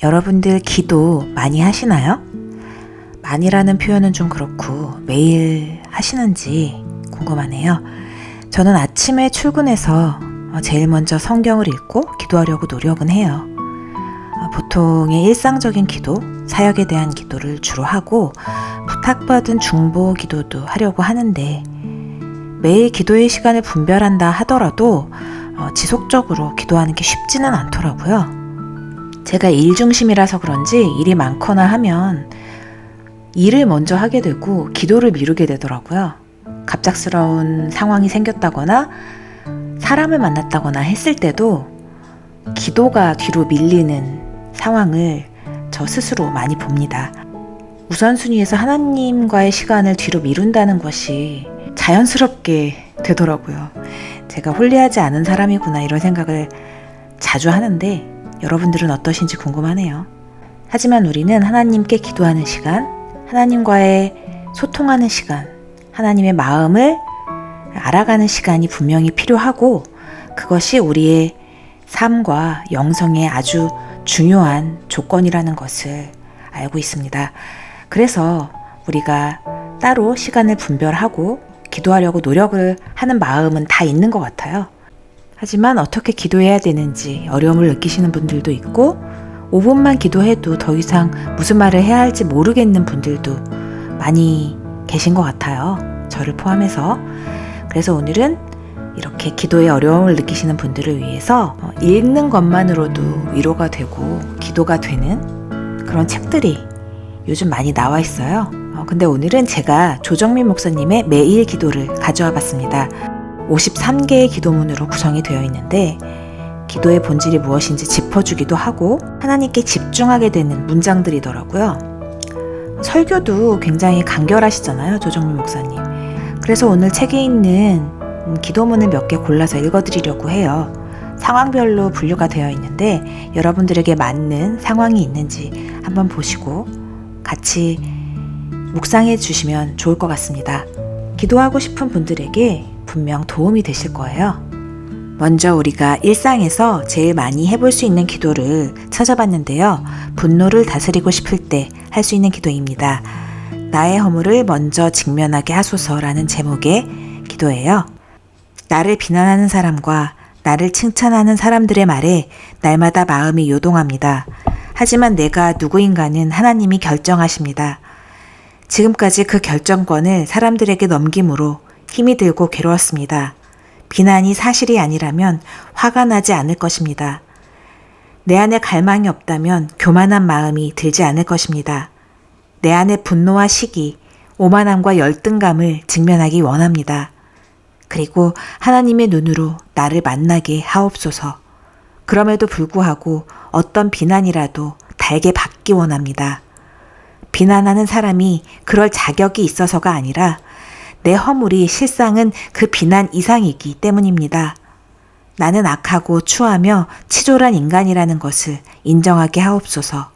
여러분들 기도 많이 하시나요? 많이라는 표현은 좀 그렇고 매일 하시는지 궁금하네요. 저는 아침에 출근해서 제일 먼저 성경을 읽고 기도하려고 노력은 해요. 보통의 일상적인 기도, 사역에 대한 기도를 주로 하고 부탁받은 중보 기도도 하려고 하는데 매일 기도의 시간을 분별한다 하더라도 지속적으로 기도하는 게 쉽지는 않더라고요. 제가 일 중심이라서 그런지 일이 많거나 하면 일을 먼저 하게 되고 기도를 미루게 되더라고요. 갑작스러운 상황이 생겼다거나 사람을 만났다거나 했을 때도 기도가 뒤로 밀리는 상황을 저 스스로 많이 봅니다. 우선순위에서 하나님과의 시간을 뒤로 미룬다는 것이 자연스럽게 되더라고요. 제가 홀리하지 않은 사람이구나 이런 생각을 자주 하는데 여러분들은 어떠신지 궁금하네요. 하지만 우리는 하나님께 기도하는 시간, 하나님과의 소통하는 시간, 하나님의 마음을 알아가는 시간이 분명히 필요하고 그것이 우리의 삶과 영성에 아주 중요한 조건이라는 것을 알고 있습니다. 그래서 우리가 따로 시간을 분별하고 기도하려고 노력을 하는 마음은 다 있는 것 같아요. 하지만 어떻게 기도해야 되는지 어려움을 느끼시는 분들도 있고 5분만 기도해도 더 이상 무슨 말을 해야 할지 모르겠는 분들도 많이 계신 것 같아요. 저를 포함해서. 그래서 오늘은 이렇게 기도에 어려움을 느끼시는 분들을 위해서 읽는 것만으로도 위로가 되고 기도가 되는 그런 책들이 요즘 많이 나와 있어요. 근데 오늘은 제가 조정민 목사님의 매일 기도를 가져와 봤습니다. 53개의 기도문으로 구성이 되어 있는데 기도의 본질이 무엇인지 짚어주기도 하고 하나님께 집중하게 되는 문장들이더라고요. 설교도 굉장히 간결하시잖아요, 조정민 목사님. 그래서 오늘 책에 있는 기도문을 몇 개 골라서 읽어드리려고 해요. 상황별로 분류가 되어 있는데 여러분들에게 맞는 상황이 있는지 한번 보시고 같이 묵상해 주시면 좋을 것 같습니다. 기도하고 싶은 분들에게 분명 도움이 되실 거예요. 먼저 우리가 일상에서 제일 많이 해볼 수 있는 기도를 찾아봤는데요. 분노를 다스리고 싶을 때 할 수 있는 기도입니다. 나의 허물을 먼저 직면하게 하소서라는 제목의 기도예요. 나를 비난하는 사람과 나를 칭찬하는 사람들의 말에 날마다 마음이 요동합니다. 하지만 내가 누구인가는 하나님이 결정하십니다. 지금까지 그 결정권을 사람들에게 넘김으로 힘이 들고 괴로웠습니다. 비난이 사실이 아니라면 화가 나지 않을 것입니다. 내 안에 갈망이 없다면 교만한 마음이 들지 않을 것입니다. 내 안에 분노와 시기, 오만함과 열등감을 직면하기 원합니다. 그리고 하나님의 눈으로 나를 만나게 하옵소서. 그럼에도 불구하고 어떤 비난이라도 달게 받기 원합니다. 비난하는 사람이 그럴 자격이 있어서가 아니라 내 허물이 실상은 그 비난 이상이기 때문입니다. 나는 악하고 추하며 치졸한 인간이라는 것을 인정하게 하옵소서.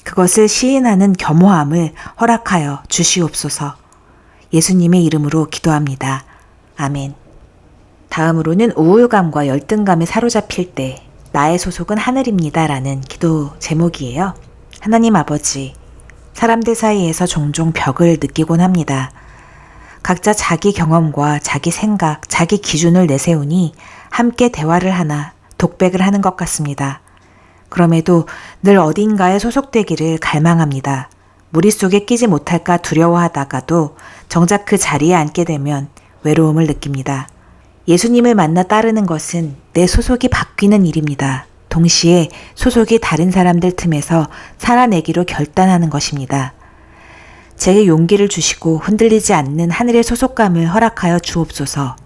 그것을 시인하는 겸허함을 허락하여 주시옵소서. 예수님의 이름으로 기도합니다. 아멘. 다음으로는 우울감과 열등감에 사로잡힐 때 나의 소속은 하늘입니다 라는 기도 제목이에요. 하나님 아버지, 사람들 사이에서 종종 벽을 느끼곤 합니다. 각자 자기 경험과 자기 생각, 자기 기준을 내세우니 함께 대화를 하나 독백을 하는 것 같습니다. 그럼에도 늘 어딘가에 소속되기를 갈망합니다. 무리 속에 끼지 못할까 두려워하다가도 정작 그 자리에 앉게 되면 외로움을 느낍니다. 예수님을 만나 따르는 것은 내 소속이 바뀌는 일입니다. 동시에 소속이 다른 사람들 틈에서 살아내기로 결단하는 것입니다. 제게 용기를 주시고 흔들리지 않는 하늘의 소속감을 허락하여 주옵소서.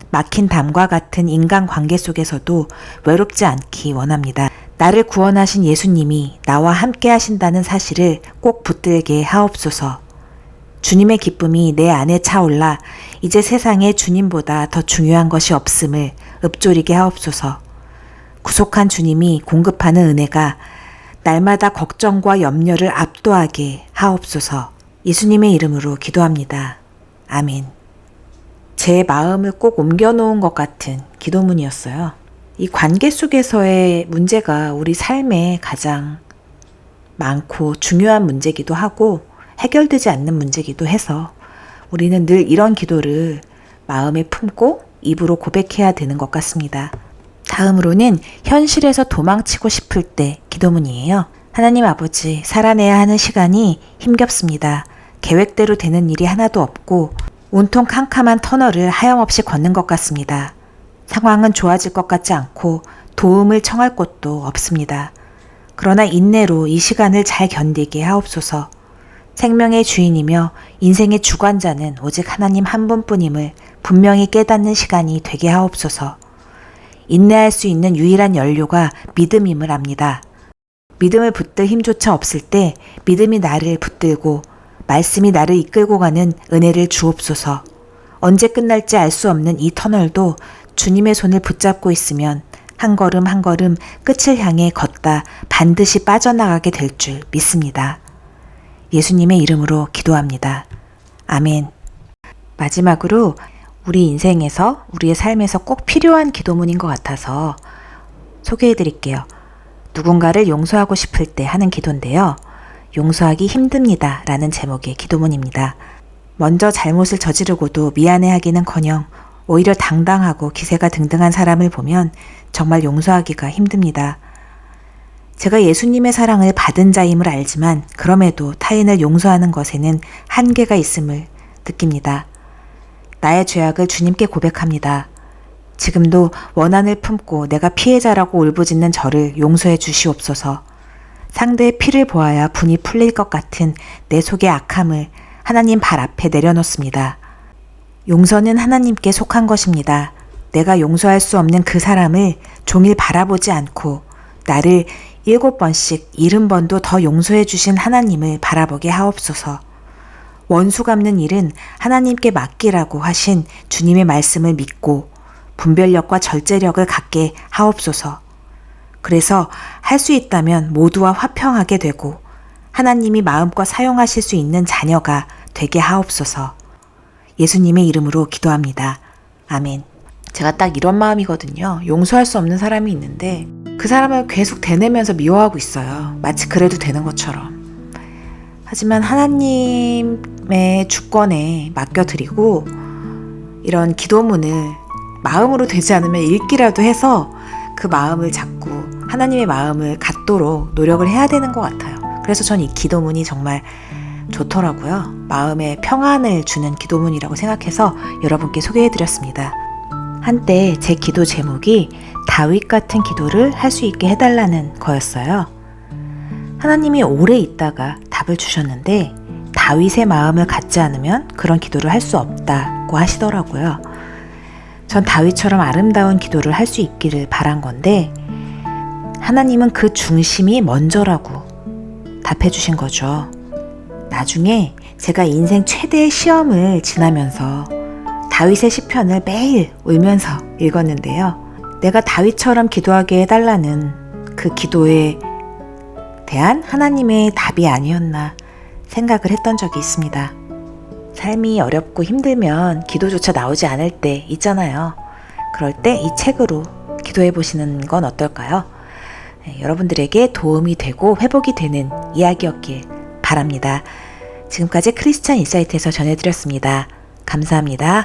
막힌 담과 같은 인간관계 속에서도 외롭지 않기 원합니다. 나를 구원하신 예수님이 나와 함께 하신다는 사실을 꼭 붙들게 하옵소서. 주님의 기쁨이 내 안에 차올라 이제 세상에 주님보다 더 중요한 것이 없음을 읊조리게 하옵소서. 구속한 주님이 공급하는 은혜가 날마다 걱정과 염려를 압도하게 하옵소서. 예수님의 이름으로 기도합니다. 아멘. 제 마음을 꼭 옮겨놓은 것 같은 기도문이었어요. 이 관계 속에서의 문제가 우리 삶의 가장 많고 중요한 문제기도 하고 해결되지 않는 문제기도 해서 우리는 늘 이런 기도를 마음에 품고 입으로 고백해야 되는 것 같습니다. 다음으로는 현실에서 도망치고 싶을 때 기도문이에요. 하나님 아버지, 살아내야 하는 시간이 힘겹습니다. 계획대로 되는 일이 하나도 없고 온통 캄캄한 터널을 하염없이 걷는 것 같습니다. 상황은 좋아질 것 같지 않고 도움을 청할 곳도 없습니다. 그러나 인내로 이 시간을 잘 견디게 하옵소서. 생명의 주인이며 인생의 주관자는 오직 하나님 한 분뿐임을 분명히 깨닫는 시간이 되게 하옵소서. 인내할 수 있는 유일한 연료가 믿음임을 압니다. 믿음을 붙들 힘조차 없을 때 믿음이 나를 붙들고 말씀이 나를 이끌고 가는 은혜를 주옵소서. 언제 끝날지 알 수 없는 이 터널도 주님의 손을 붙잡고 있으면 한 걸음 한 걸음 끝을 향해 걷다 반드시 빠져나가게 될 줄 믿습니다. 예수님의 이름으로 기도합니다. 아멘. 마지막으로 우리 인생에서, 우리의 삶에서 꼭 필요한 기도문인 것 같아서 소개해 드릴게요. 누군가를 용서하고 싶을 때 하는 기도인데요. 용서하기 힘듭니다 라는 제목의 기도문입니다. 먼저 잘못을 저지르고도 미안해하기는커녕 오히려 당당하고 기세가 등등한 사람을 보면 정말 용서하기가 힘듭니다. 제가 예수님의 사랑을 받은 자임을 알지만 그럼에도 타인을 용서하는 것에는 한계가 있음을 느낍니다. 나의 죄악을 주님께 고백합니다. 지금도 원한을 품고 내가 피해자라고 울부짖는 저를 용서해 주시옵소서. 상대의 피를 보아야 분이 풀릴 것 같은 내 속의 악함을 하나님 발 앞에 내려놓습니다. 용서는 하나님께 속한 것입니다. 내가 용서할 수 없는 그 사람을 종일 바라보지 않고 나를 7번씩 70번도 더 용서해 주신 하나님을 바라보게 하옵소서. 원수 갚는 일은 하나님께 맡기라고 하신 주님의 말씀을 믿고 분별력과 절제력을 갖게 하옵소서. 그래서 할 수 있다면 모두와 화평하게 되고 하나님이 마음껏 사용하실 수 있는 자녀가 되게 하옵소서. 예수님의 이름으로 기도합니다. 아멘. 제가 딱 이런 마음이거든요. 용서할 수 없는 사람이 있는데 그 사람을 계속 대내면서 미워하고 있어요. 마치 그래도 되는 것처럼. 하지만 하나님의 주권에 맡겨드리고 이런 기도문을 마음으로 되지 않으면 읽기라도 해서 그 마음을 잡고 하나님의 마음을 갖도록 노력을 해야 되는 것 같아요. 그래서 전 이 기도문이 정말 좋더라고요. 마음에 평안을 주는 기도문이라고 생각해서 여러분께 소개해드렸습니다. 한때 제 기도 제목이 다윗 같은 기도를 할 수 있게 해달라는 거였어요. 하나님이 오래 있다가 답을 주셨는데 다윗의 마음을 갖지 않으면 그런 기도를 할 수 없다고 하시더라고요. 전 다윗처럼 아름다운 기도를 할 수 있기를 바란 건데 하나님은 그 중심이 먼저라고 답해 주신 거죠. 나중에 제가 인생 최대의 시험을 지나면서 다윗의 시편을 매일 울면서 읽었는데요. 내가 다윗처럼 기도하게 해달라는 그 기도에 대한 하나님의 답이 아니었나 생각을 했던 적이 있습니다. 삶이 어렵고 힘들면 기도조차 나오지 않을 때 있잖아요. 그럴 때 이 책으로 기도해 보시는 건 어떨까요? 여러분들에게 도움이 되고 회복이 되는 이야기였길 바랍니다. 지금까지 크리스찬 인사이트에서 전해드렸습니다. 감사합니다.